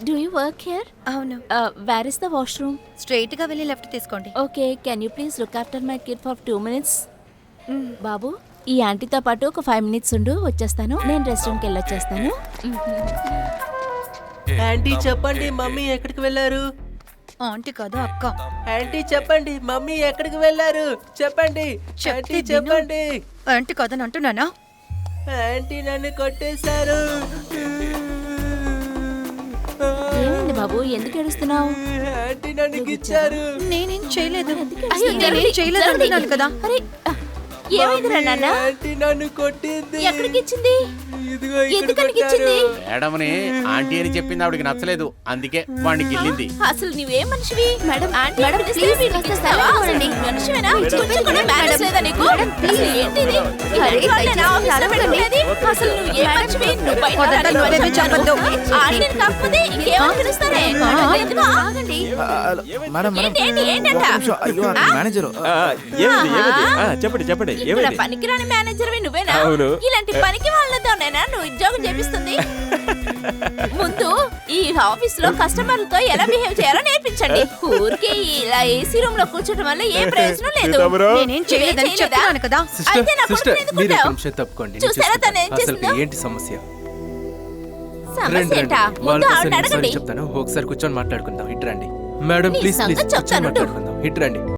Do you work here? అవును. Where is the washroom? Straight గా వెళ్ళి లెఫ్ట్ తీసుకోండి. Okay, can you please look after my kid for 2 minutes? బాబు, ఈ ఆంటీతో పాటు ఒక 5 minutes ఉండు, వచ్చేస్తాను. నేను రెస్ట్ రూమ్కి వెళ్ళొచ్చేస్తాను. ఆంటీ చెప్పండి, మమ్మీ ఎక్కడికి వెళ్ళారు? ఆంటీ కాదు అక్క. ఆంటీ చెప్పండి, మమ్మీ ఎక్కడికి వెళ్ళారు? చెప్పండి ఆంటీ, చెప్పండి. ఆంటీ కాదని అంటున్నానా? ఆంటీ నన్ను కొట్టేశారు. ఏమైంది బాబు, ఎందుకు ఏడుస్తున్నావు? ఆంటీ నన్ను గిచ్చారు. నేనేం చేయలేదు. అయ్యో, నేనేం చేయలేదు అంటున్నాను కదా. అరే, ఏమైందిరా నాన్న? ఆంటీ నన్ను కొట్టింది. ఎక్కడికి ఇచ్చింది? ఇదిగో ఇక్కడ ఎందుకని కొట్టారు. ఇచ్చింది? మేడంని ఆంటీ అని చెప్పింది ఆవిడకి నచ్చలేదు, అందుకే వాడికి వెళ్ళింది. అసలు నువ్వేం మనిషివి? మేడం, మేడం ప్లీజ్ ఇస్తావా? చూడండి, మనిషివేనా? కొంచెం కూడా manners లేదా నీకు? అసలు ఏంటిది? ఈ ఇంట్లోనేనా ఆఫీస్లో పెట్టుకునేది? అసలు నువ్వు ఏం మనిషివి? నువ్వు బయట వదలరా, రాని నువ్వేమీ వచ్చావు. చెప్పొద్దు. ఆంటీని కాకపోతే ఇంకేమని పిలుస్తారే? ఎందుకు? ఆగండి. ఏంటంట? చెప్పండి చెప్పండి. ఇక్కడ పనికిరాని మేనేజర్వి నువ్వేనా? అవును. ఇలాంటి పనికి వాళ్ళతోనేనా నువ్వు ఉద్యోగం చేపిస్తుంది? ముందు ఈ ఆఫీస్ లో కస్టమర్లతో ఎలా బిహేవ్ చేయాలో నేర్పించండి. ఊరికే ఇలా ఏసీ రూమ్ లో కూర్చోటం వల్ల ఏ ప్రయోజనం లేదు. నేనేం చేయలేదని చెప్తున్నాను కదా. అయితే నా కొడుకుని ఎందుకు మీరు ఒక కొట్టావు? నిమిషం తప్పుకోండి. చూసారా తను ఏం అసలు చేసిందో? ఏంటి సమస్య? సమస్య ఏంటా? ముందు వాళ్ళ ఆవిడని అడగండి. చెప్తాను, ఒకసారి కూర్చొని మాట్లాడుకుందాం. ఇటు రండి మేడం, నీ ప్లీజ్ సంగతి ప్లీజ్ కూర్చొని చెప్తాను. మాట్లాడుకుందాం. ఇటు రండి.